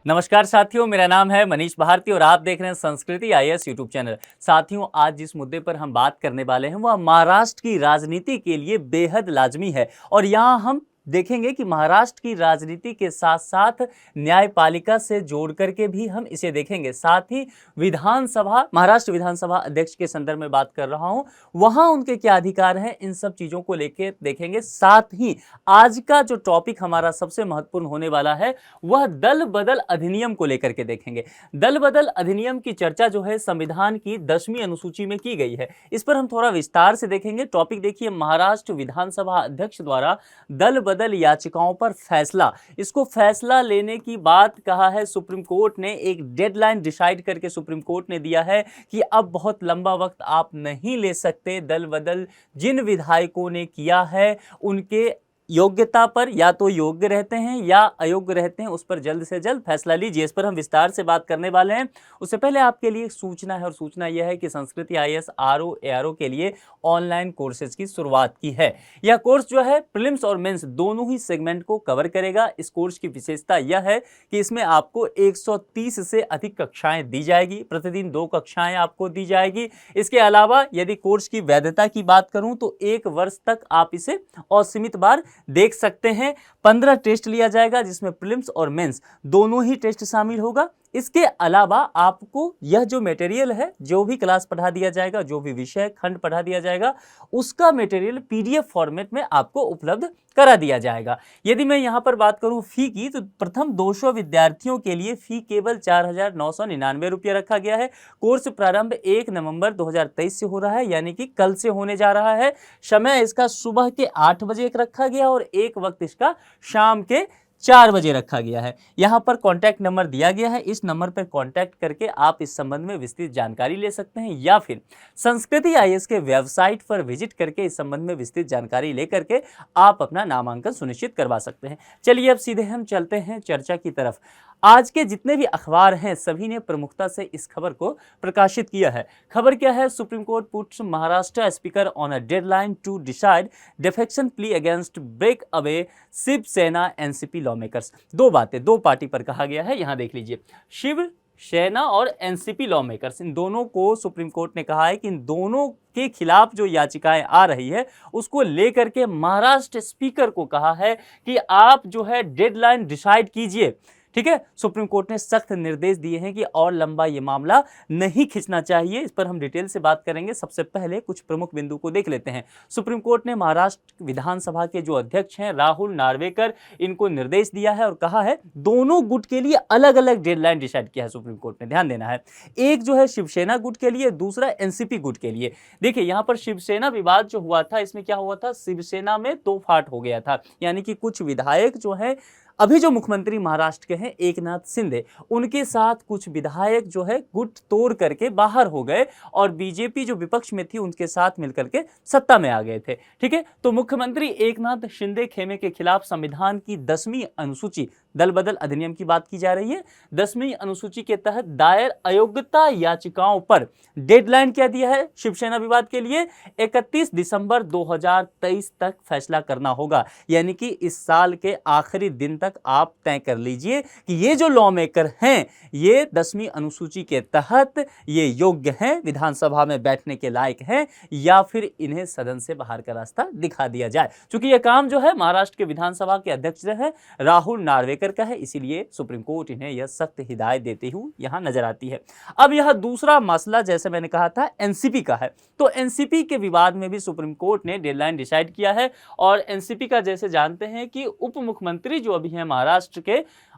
नमस्कार साथियों, मेरा नाम है मनीष भारती और आप देख रहे हैं संस्कृति आईएएस यूट्यूब चैनल। साथियों, आज जिस मुद्दे पर हम बात करने वाले हैं वह महाराष्ट्र की राजनीति के लिए बेहद लाजमी है और यहाँ हम देखेंगे कि महाराष्ट्र की राजनीति के साथ साथ न्यायपालिका से जोड़ करके भी हम इसे देखेंगे। साथ ही विधानसभा, महाराष्ट्र विधानसभा अध्यक्ष के संदर्भ में बात कर रहा हूं, वहां उनके क्या अधिकार हैं, इन सब चीजों को लेकर देखेंगे। साथ ही आज का जो टॉपिक हमारा सबसे महत्वपूर्ण होने वाला है वह दल बदल अधिनियम को लेकर के देखेंगे। दल बदल अधिनियम की चर्चा जो है संविधान की 10वीं अनुसूची में की गई है। इस पर हम थोड़ा विस्तार से देखेंगे। टॉपिक देखिए, महाराष्ट्र विधानसभा अध्यक्ष द्वारा दल बदल याचिकाओं पर फैसला। इसको फैसला लेने की बात कहा है सुप्रीम कोर्ट ने, एक डेडलाइन डिसाइड करके सुप्रीम कोर्ट ने दिया है कि अब बहुत लंबा वक्त आप नहीं ले सकते। दल बदल जिन विधायकों ने किया है उनके योग्यता पर या तो योग्य रहते हैं या अयोग्य रहते हैं, उस पर जल्द से जल्द फैसला लीजिए। इस पर हम विस्तार से बात करने वाले हैं। उससे पहले आपके लिए एक सूचना है और सूचना यह है कि संस्कृति आईएएस आरओ एआरओ के लिए ऑनलाइन कोर्सेज की शुरुआत की है। यह कोर्स जो है प्रीलिम्स और मेंस दोनों ही सेगमेंट को कवर करेगा। इस कोर्स की विशेषता यह है कि इसमें आपको 130 से अधिक कक्षाएं दी जाएगी, प्रतिदिन 2 कक्षाएं आपको दी जाएगी। इसके अलावा यदि कोर्स की वैधता की बात करूं तो 1 वर्ष तक आप इसे असीमित बार देख सकते हैं। 15 टेस्ट लिया जाएगा जिसमें प्रीलिम्स और मेंस दोनों ही टेस्ट शामिल होगा। इसके अलावा आपको यह जो मटेरियल है, जो भी क्लास पढ़ा दिया जाएगा, जो भी विषय खंड पढ़ा दिया जाएगा, उसका मटेरियल पीडीएफ फॉर्मेट में आपको उपलब्ध करा दिया जाएगा। यदि मैं यहां पर बात करूं फी की, तो प्रथम 200 विद्यार्थियों के लिए फी केवल 4,999 रुपये रखा गया है। कोर्स प्रारंभ 1 नवंबर 2023 से हो रहा है, यानी कि कल से होने जा रहा है। समय इसका सुबह के 8 बजे रखा गया और एक वक्त इसका शाम के 4 बजे रखा गया है। यहाँ पर कॉन्टैक्ट नंबर दिया गया है, इस नंबर पर कॉन्टैक्ट करके आप इस संबंध में विस्तृत जानकारी ले सकते हैं या फिर संस्कृति आईएएस के वेबसाइट पर विजिट करके इस संबंध में विस्तृत जानकारी लेकर के आप अपना नामांकन सुनिश्चित करवा सकते हैं। चलिए अब सीधे हम चलते हैं चर्चा की तरफ। आज के जितने भी अखबार हैं सभी ने प्रमुखता से इस खबर को प्रकाशित किया है। खबर क्या है? Supreme Court puts Maharashtra speaker on a deadline to decide defection plea against breakaway Shiv Sena NCP lawmakers. 2 बातें, 2 पार्टी पर कहा गया है। यहां देख लीजिए, शिवसेना और एनसीपी लॉ मेकर्स, इन दोनों को सुप्रीम कोर्ट ने कहा है कि इन दोनों के खिलाफ जो याचिकाएं आ रही है उसको लेकर के महाराष्ट्र स्पीकर को कहा है कि आप जो है डेडलाइन डिसाइड कीजिए। ठीक है, सुप्रीम कोर्ट ने सख्त निर्देश दिए हैं कि और लंबा ये मामला नहीं खींचना चाहिए। इस पर हम डिटेल से बात करेंगे। सबसे पहले कुछ प्रमुख बिंदु को देख लेते हैं। सुप्रीम कोर्ट ने महाराष्ट्र विधानसभा के जो अध्यक्ष हैं राहुल नार्वेकर, इनको निर्देश दिया है और कहा है दोनों गुट के लिए अलग अलग डेडलाइन डिसाइड किया है सुप्रीम कोर्ट ने, ध्यान देना है। एक जो है शिवसेना गुट के लिए, दूसरा एनसीपी गुट के लिए। देखिए यहां पर शिवसेना विवाद जो हुआ था, इसमें क्या हुआ था, शिवसेना में 2 फाट हो गया था, यानी कि कुछ विधायक जो है अभी जो मुख्यमंत्री महाराष्ट्र के हैं एकनाथ शिंदे, उनके साथ कुछ विधायक जो है गुट तोड़ करके बाहर हो गए और बीजेपी जो विपक्ष में थी उनके साथ मिलकर के सत्ता में आ गए थे। ठीक है, तो मुख्यमंत्री एकनाथ शिंदे खेमे के खिलाफ संविधान की 10वीं अनुसूची, दल बदल अधिनियम की बात की जा रही है, 10वीं अनुसूची के तहत दायर अयोग्यता याचिकाओं पर डेडलाइन क्या दिया है शिवसेना विवाद के लिए? 31 दिसंबर 2023 तक फैसला करना होगा, यानी कि इस साल के आखिरी दिन तक आप तय कर लीजिए कि ये जो लॉ मेकर हैं ये 10वीं अनुसूची के तहत ये योग्य हैं, विधानसभा में बैठने के लायक हैं, या फिर इन्हें सदन से बाहर का रास्ता दिखा दिया जाए। क्योंकि यह काम जो है महाराष्ट्र के विधानसभा के अध्यक्ष है राहुल नार्वेकर का है, इसीलिए सुप्रीम कोर्ट इन्हें यह सख्त हिदायत देते हुए यहां नजर आती है। अब यह दूसरा मसला जैसे मैंने कहा था एनसीपी का है, तो एनसीपी के विवाद में भी सुप्रीम कोर्ट ने डेडलाइन डिसाइड किया है। और एनसीपी का जैसे जानते हैं कि उप मुख्यमंत्री जो अभी हैं महाराष्ट्र के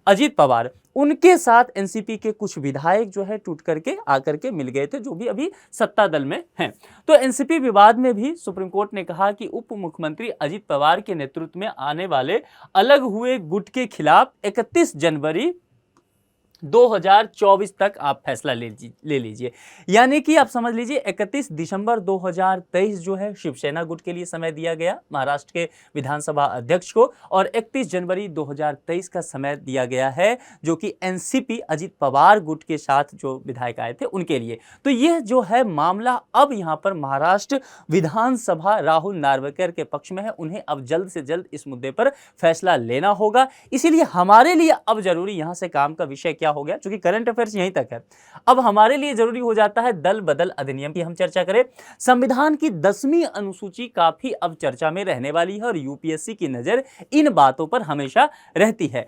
अजित पवार, उनके साथ एनसीपी के कुछ विधायक जो है टूट करके आकर के मिल गए थे, जो भी अभी सत्ता दल में हैं। तो एनसीपी विवाद में भी सुप्रीम कोर्ट ने कहा कि उप मुख्यमंत्री अजित पवार के नेतृत्व में आने वाले अलग हुए गुट के खिलाफ 31 जनवरी 2024 तक आप फैसला ले लीजिए। यानी कि आप समझ लीजिए 31 दिसंबर 2023 जो है शिवसेना गुट के लिए समय दिया गया महाराष्ट्र के विधानसभा अध्यक्ष को, और 31 जनवरी 2023 का समय दिया गया है जो कि एनसीपी अजित पवार गुट के साथ जो विधायक आए थे उनके लिए। तो यह जो है मामला अब यहाँ पर महाराष्ट्र विधानसभा राहुल नार्वेकर के पक्ष में है। उन्हें अब जल्द से जल्द इस मुद्दे पर फैसला लेना होगा। इसीलिए हमारे लिए अब जरूरी यहां से काम का विषय क्या हो गया, क्योंकि करंट अफेयर्स यहीं तक है, अब हमारे लिए जरूरी हो जाता है दल बदल अधिनियम की हम चर्चा करें। संविधान की 10वीं अनुसूची काफी अब चर्चा में रहने वाली है और यूपीएससी की नजर इन बातों पर हमेशा रहती है।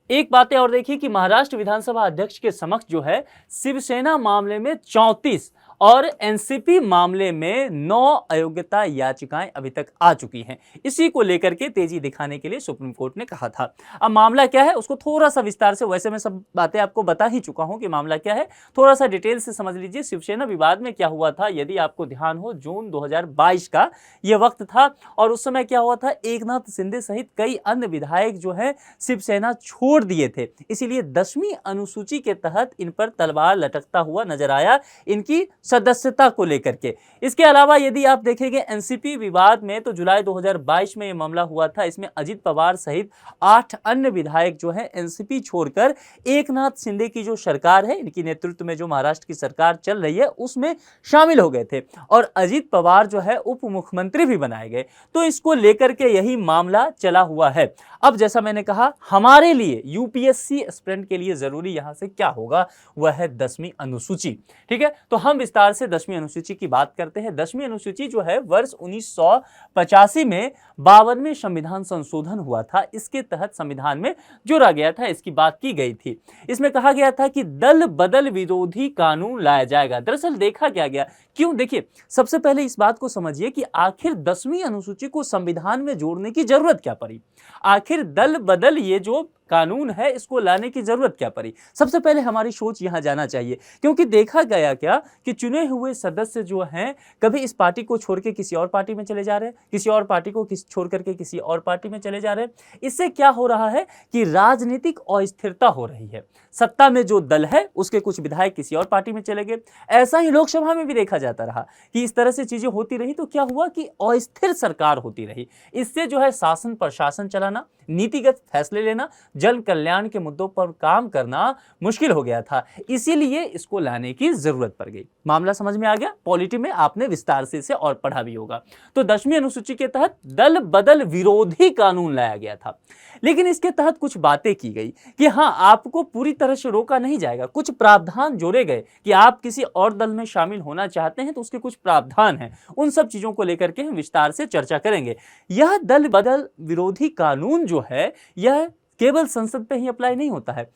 एक बात और देखिए कि महाराष्ट्र विधानसभा अध्यक्ष के समक्ष जो है शिवसेना मामले में 34 और एनसीपी मामले में 9 अयोग्यता याचिकाएं अभी तक आ चुकी हैं। इसी को लेकर के तेजी दिखाने के लिए सुप्रीम कोर्ट ने कहा था। अब मामला क्या है उसको थोड़ा सा विस्तार से, वैसे मैं सब बातें आपको बता ही चुका हूं कि मामला क्या है, थोड़ा सा डिटेल से समझ लीजिए। शिवसेना विवाद में क्या हुआ था, यदि आपको ध्यान हो, जून 2022 का यह वक्त था और उस समय क्या हुआ था, एकनाथ शिंदे सहित कई अन्य विधायक जो है शिवसेना छोड़ दिए थे। इसीलिए 10वीं अनुसूची के तहत इन पर तलवार लटकता हुआ नजर आया इनकी सदस्यता को लेकर के। इसके अलावा यदि आप देखेंगे एनसीपी विवाद में, तो जुलाई 2022 में यह मामला हुआ था। इसमें अजित पवार सहित 8 अन्य विधायक जो है एनसीपी छोड़कर एकनाथ शिंदे की जो सरकार है, इनकी नेतृत्व में जो महाराष्ट्र की सरकार चल रही है, उसमें शामिल हो गए थे और अजित पवार जो है उप मुख्यमंत्री भी बनाए गए। तो इसको लेकर के यही मामला चला हुआ है। अब जैसा मैंने कहा, हमारे लिए यूपीएससी एस्पिरेंट के लिए जरूरी यहां से क्या होगा, वह है 10वीं अनुसूची। ठीक है, तो हम विस्तार से 10वीं अनुसूची की बात करते हैं। 10वीं अनुसूची जो है वर्ष 1985 में 52वें संविधान संशोधन हुआ था। इसके तहत संविधान में जोड़ा गया था, इसकी बात की गई थी। इसमें कहा गया था कि दल बदल विरोधी कानून लाया जाएगा। दरअसल देखा क्या गया, क्यों, देखिए सबसे पहले इस बात को समझिए कि आखिर 10वीं अनुसूची को संविधान में जोड़ने की जरूरत क्या पड़ी। आखिर दल बदल ये जो कानून है इसको लाने की जरूरत क्या पड़ी, सबसे पहले हमारी सोच यहां जाना चाहिए। क्योंकि देखा गया क्या कि चुने हुए सदस्य जो हैं कभी इस पार्टी को छोड़ के किसी और पार्टी में चले जा रहे हैं, किसी और पार्टी को छोड़ करके किसी और पार्टी में चले जा रहे हैं। इससे क्या हो रहा है कि राजनीतिक अस्थिरता हो रही है। सत्ता में जो दल है उसके कुछ विधायक किसी और पार्टी में चले गए। ऐसा ही लोकसभा में भी देखा जाता रहा कि इस तरह से चीजें होती रही, तो क्या हुआ कि अस्थिर सरकार होती रही। इससे जो है शासन प्रशासन चलाना, नीतिगत फैसले लेना, जन कल्याण के मुद्दों पर काम करना मुश्किल हो गया था। इसीलिए इसको लाने की जरूरत पड़ गई। मामला समझ में आ गया। पॉलिटी में आपने विस्तार से इसे और पढ़ा भी होगा। तो 10वीं अनुसूची के तहत दल बदल विरोधी कानून लाया गया था, लेकिन इसके तहत कुछ बातें की गई कि हाँ, आपको पूरी तरह से रोका नहीं जाएगा। कुछ प्रावधान जोड़े गए कि आप किसी और दल में शामिल होना चाहते हैं तो उसके कुछ प्रावधान हैं। उन सब चीजों को लेकर के हम विस्तार से चर्चा करेंगे। यह दल बदल विरोधी कानून जो है यह केवल संसद पे ही अप्लाई नहीं होता है,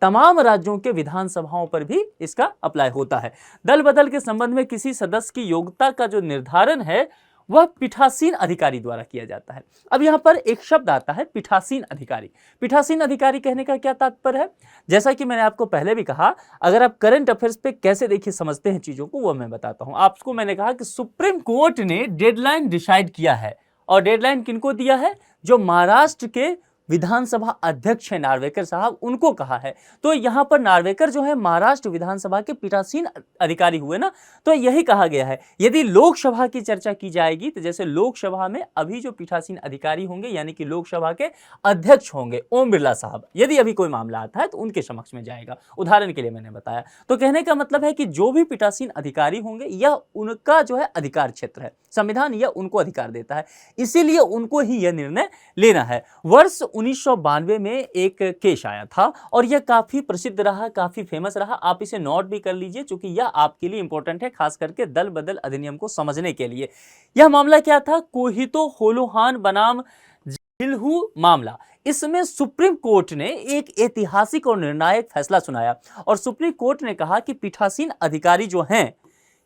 तमाम राज्यों के विधानसभाओं पर भी इसका अप्लाई होता है। दल बदल के संबंध में किसी सदस्य की योग्यता का जो निर्धारण है वह पीठासीन अधिकारी द्वारा किया जाता है। अब यहां पर एक शब्द आता है पीठासीन अधिकारी। पीठासीन अधिकारी कहने का क्या तात्पर्य है, जैसा कि मैंने आपको पहले भी कहा, अगर आप करंट अफेयर्स पे कैसे देखिए समझते हैं चीजों को, वो मैं बताता हूं आपको। मैंने कहा कि सुप्रीम कोर्ट ने डेडलाइन डिसाइड किया है, और डेडलाइन किनको दिया है, जो महाराष्ट्र के विधानसभा अध्यक्ष है नार्वेकर साहब, उनको कहा है। तो यहां पर नार्वेकर जो है महाराष्ट्र विधानसभा के पीठासीन अधिकारी हुए ना। तो यही कहा गया है, यदि लोकसभा की चर्चा की जाएगी तो जैसे लोकसभा में अभी जो पीठासीन अधिकारी होंगे यानी कि लोकसभा के अध्यक्ष होंगे ओम बिरला साहब, यदि अभी कोई मामला आता है तो उनके समक्ष में जाएगा। उदाहरण के लिए मैंने बताया। तो कहने का मतलब है कि जो भी पीठासीन अधिकारी होंगे यह उनका जो है अधिकार क्षेत्र है, संविधान यह उनको अधिकार देता है, इसीलिए उनको ही यह निर्णय लेना है। वर्ष 1992 में एक केस आया था और यह काफी प्रसिद्ध रहा, काफी फेमस रहा। आप इसे नोट भी कर लीजिए क्योंकि यह आपके लिए इंपॉर्टेंट है, खास करके दल बदल अधिनियम को समझने के लिए। यह मामला क्या था, कोहितो होलोहान बनाम जिल्हू मामला। इसमें सुप्रीम कोर्ट ने एक ऐतिहासिक और निर्णायक फैसला सुनाया और सुप्रीम कोर्ट ने कहा कि पीठासीन अधिकारी जो हैं,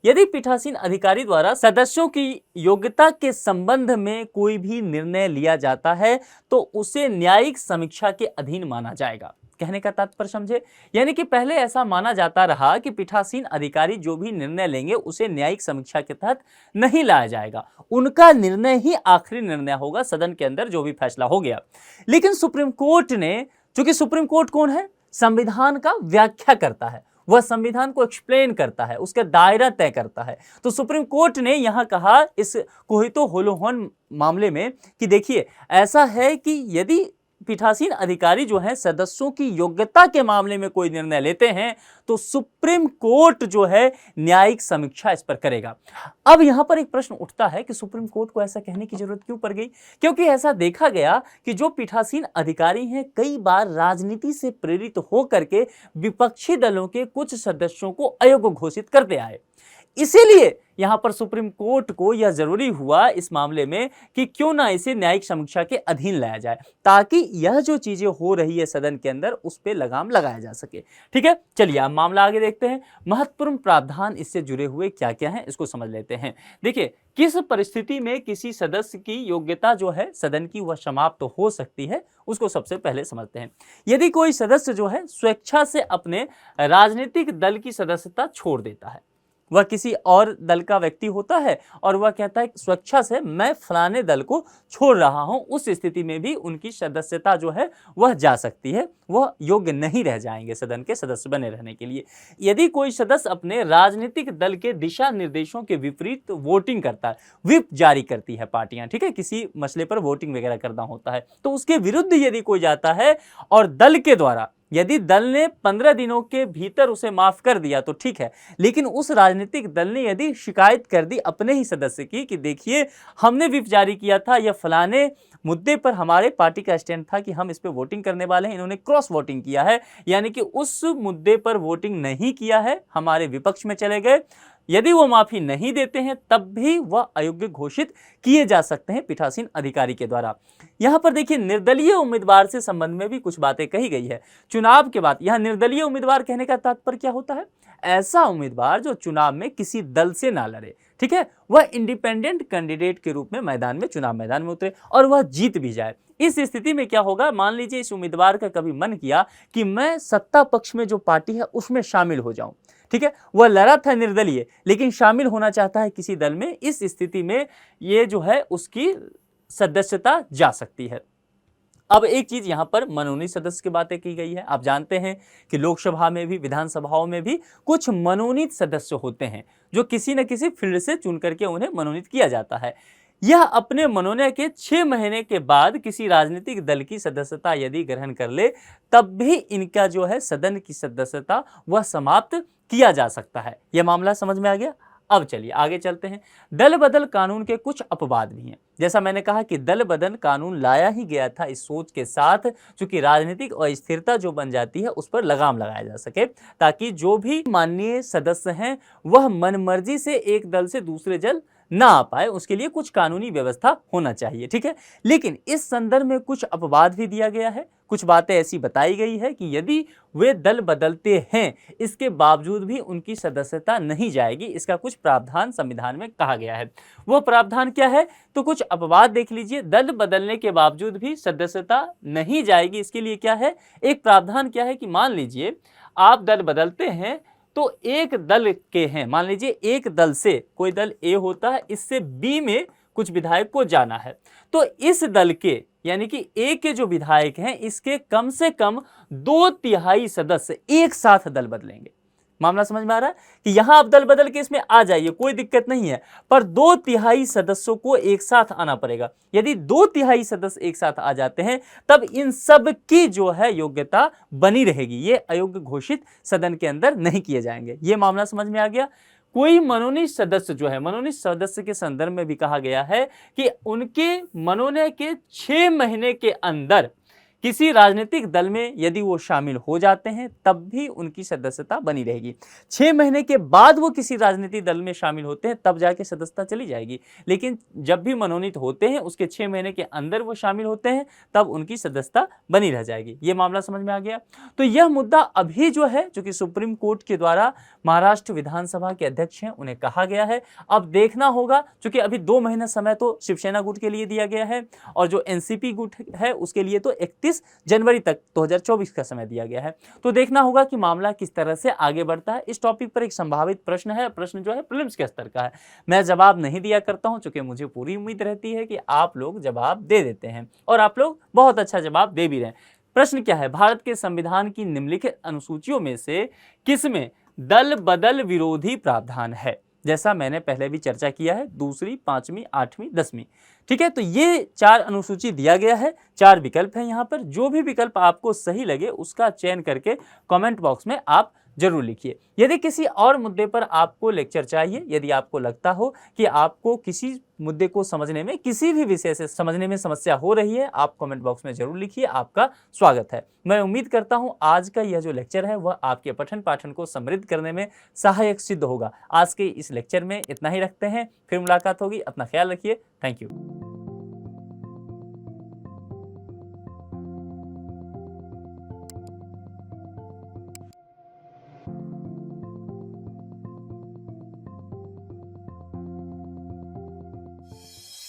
यदि पीठासीन अधिकारी द्वारा सदस्यों की योग्यता के संबंध में कोई भी निर्णय लिया जाता है तो उसे न्यायिक समीक्षा के अधीन माना जाएगा। कहने का तात्पर्य समझे, यानी कि पहले ऐसा माना जाता रहा कि पीठासीन अधिकारी जो भी निर्णय लेंगे उसे न्यायिक समीक्षा के तहत नहीं लाया जाएगा, उनका निर्णय ही आखिरी निर्णय होगा, सदन के अंदर जो भी फैसला हो गया। लेकिन सुप्रीम कोर्ट ने, चूंकि सुप्रीम कोर्ट कौन है, संविधान का व्याख्या करता है, वह संविधान को एक्सप्लेन करता है, उसका दायरा तय करता है। तो सुप्रीम कोर्ट ने यहां कहा इस कोहितो होलोहन मामले में कि देखिए ऐसा है कि यदि पीठासीन अधिकारी जो हैं सदस्यों की योग्यता के मामले में कोई निर्णय लेते हैं तो सुप्रीम कोर्ट जो है न्यायिक समीक्षा इस पर करेगा। अब यहां पर एक प्रश्न उठता है कि सुप्रीम कोर्ट को ऐसा कहने की जरूरत क्यों पड़ गई? क्योंकि ऐसा देखा गया कि जो पीठासीन अधिकारी हैं कई बार राजनीति से प्रेरित होकर के विपक्षी दलों के कुछ सदस्यों को अयोग्य घोषित करते आए। इसीलिए यहां पर सुप्रीम कोर्ट को यह जरूरी हुआ इस मामले में कि क्यों ना इसे न्यायिक समीक्षा के अधीन लाया जाए, ताकि यह जो चीजें हो रही है सदन के अंदर उस पर लगाम लगाया जा सके। ठीक है, चलिए अब मामला आगे देखते हैं। महत्वपूर्ण प्रावधान इससे जुड़े हुए क्या क्या हैं इसको समझ लेते हैं। देखिए किस परिस्थिति में किसी सदस्य की योग्यता जो है सदन की वह समाप्त तो हो सकती है, उसको सबसे पहले समझते हैं। यदि कोई सदस्य जो है स्वेच्छा से अपने राजनीतिक दल की सदस्यता छोड़ देता है, वह किसी और दल का व्यक्ति होता है और वह कहता है स्वेच्छा से मैं फलाने दल को छोड़ रहा हूं, उस स्थिति में भी उनकी सदस्यता जो है वह जा सकती है, वह योग्य नहीं रह जाएंगे सदन के सदस्य बने रहने के लिए। यदि कोई सदस्य अपने राजनीतिक दल के दिशा निर्देशों के विपरीत वोटिंग करता है, व्हिप जारी करती है पार्टियां, ठीक है, किसी मसले पर वोटिंग वगैरह करना होता है, तो उसके विरुद्ध यदि कोई जाता है और दल के द्वारा यदि दल ने 15 दिनों के भीतर उसे माफ कर दिया तो ठीक है, लेकिन उस राजनीतिक दल ने यदि शिकायत कर दी अपने ही सदस्य की कि देखिए हमने व्हिप जारी किया था या फलाने मुद्दे पर हमारे पार्टी का स्टैंड था कि हम इस पे वोटिंग करने वाले हैं, इन्होंने क्रॉस वोटिंग किया है, यानी कि उस मुद्दे पर वोटिंग नहीं किया है, हमारे विपक्ष में चले गए, यदि वो माफी नहीं देते हैं तब भी वह अयोग्य घोषित किए जा सकते हैं पीठासीन अधिकारी के द्वारा। यहां पर देखिए निर्दलीय उम्मीदवार से संबंध में भी कुछ बातें कही गई है। चुनाव के बाद यहां निर्दलीय उम्मीदवार कहने का तात्पर्य क्या होता है? ऐसा उम्मीदवार जो चुनाव में किसी दल से ना लड़े, ठीक है, वह इंडिपेंडेंट कैंडिडेट के रूप में मैदान में चुनाव मैदान में उतरे और वह जीत भी जाए। इस स्थिति में क्या होगा, मान लीजिए इस उम्मीदवार का कभी मन किया कि मैं सत्ता पक्ष में जो पार्टी है उसमें शामिल हो जाऊं, ठीक है, वह लड़ा था निर्दलीय लेकिन शामिल होना चाहता है किसी दल में, इस स्थिति में ये जो है उसकी सदस्यता जा सकती है। अब एक चीज यहां पर मनोनीत सदस्य की बातें की गई है। आप जानते हैं कि लोकसभा में भी विधानसभाओं में भी कुछ मनोनीत सदस्य होते हैं जो किसी न किसी फील्ड से चुन करके उन्हें मनोनीत किया जाता है। यह अपने मनोनयन के 6 महीने के बाद किसी राजनीतिक दल की सदस्यता यदि ग्रहण कर ले तब भी इनका जो है सदन की सदस्यता वह समाप्त किया जा सकता है। यह मामला समझ में आ गया। अब चलिए आगे चलते हैं। दल बदल कानून के कुछ अपवाद भी हैं। जैसा मैंने कहा कि दल बदल कानून लाया ही गया था इस सोच के साथ, क्योंकि राजनीतिक अस्थिरता जो बन जाती है उस पर लगाम लगाया जा सके, ताकि जो भी माननीय सदस्य हैं वह मनमर्जी से एक दल से दूसरे दल ना आ पाए, उसके लिए कुछ कानूनी व्यवस्था होना चाहिए, ठीक है। लेकिन इस संदर्भ में कुछ अपवाद भी दिया गया है। कुछ बातें ऐसी बताई गई है कि यदि वे दल बदलते हैं इसके बावजूद भी उनकी सदस्यता नहीं जाएगी, इसका कुछ प्रावधान संविधान में कहा गया है। वो प्रावधान क्या है, तो कुछ अपवाद देख लीजिए। दल बदलने के बावजूद भी सदस्यता नहीं जाएगी, इसके लिए क्या है, एक प्रावधान क्या है कि मान लीजिए आप दल बदलते हैं तो एक दल के हैं, मान लीजिए एक दल से, कोई दल ए होता है, इससे बी में कुछ विधायक को जाना है, तो इस दल के यानी कि ए के जो विधायक हैं इसके कम से कम 2/3 सदस्य एक साथ दल बदलेंगे। मामला समझ में आ रहा है कि यहां आप दल बदल के इसमें आ जाइए, कोई दिक्कत नहीं है, पर 2/3 सदस्यों को एक साथ आना पड़ेगा। यदि 2/3 सदस्य एक साथ आ जाते हैं तब इन सब की जो है योग्यता बनी रहेगी, ये अयोग्य घोषित सदन के अंदर नहीं किए जाएंगे। ये मामला समझ में आ गया। कोई मनोनीत सदस्य जो है, मनोनीत सदस्य के संदर्भ में भी कहा गया है कि उनके मनोनयन के 6 महीने के अंदर किसी राजनीतिक दल में यदि वो शामिल हो जाते हैं तब भी उनकी सदस्यता बनी रहेगी। 6 महीने के बाद वो किसी राजनीतिक दल में शामिल होते हैं तब जाके सदस्यता चली जाएगी, लेकिन जब भी मनोनीत होते हैं उसके 6 महीने के अंदर वो शामिल होते हैं तब उनकी सदस्यता बनी रह जाएगी। ये मामला समझ में आ गया। तो यह मुद्दा अभी जो है, जो कि सुप्रीम कोर्ट के द्वारा महाराष्ट्र विधानसभा के अध्यक्ष हैं उन्हें कहा गया है। अब देखना होगा, क्योंकि अभी 2 महीना समय तो शिवसेना गुट के लिए दिया गया है और जो एनसीपी गुट है उसके लिए तो 31 जनवरी तक 2024 का समय दिया गया है। तो देखना होगा कि मामला किस तरह से आगे बढ़ता है। इस टॉपिक पर एक संभावित प्रश्न है, प्रश्न जो है प्रीलिम्स के स्तर का है। मैं जवाब नहीं दिया करता हूं, क्योंकि मुझे पूरी उम्मीद रहती है कि आप लोग जवाब दे देते हैं और आप लोग बहुत अच्छा जवाब दे भी रहे हैं। प्रश्न क्या है, भारत के संविधान की निम्नलिखित अनुसूचियों में से किसमें दल बदल विरोधी प्रावधान है? जैसा मैंने पहले भी चर्चा किया है, दूसरी, पांचवी, आठवीं, 10वीं। ठीक है, तो ये 4 अनुसूची दिया गया है, 4 विकल्प हैं यहाँ पर। जो भी विकल्प आपको सही लगे उसका चयन करके कमेंट बॉक्स में आप जरूर लिखिए। यदि किसी और मुद्दे पर आपको लेक्चर चाहिए, यदि आपको लगता हो कि आपको किसी मुद्दे को समझने में, किसी भी विषय से समझने में समस्या हो रही है, आप कमेंट बॉक्स में जरूर लिखिए, आपका स्वागत है। मैं उम्मीद करता हूं आज का यह जो लेक्चर है वह आपके पठन पाठन को समृद्ध करने में सहायक सिद्ध होगा। आज के इस लेक्चर में इतना ही रखते हैं, फिर मुलाकात होगी। अपना ख्याल रखिए। Thank you.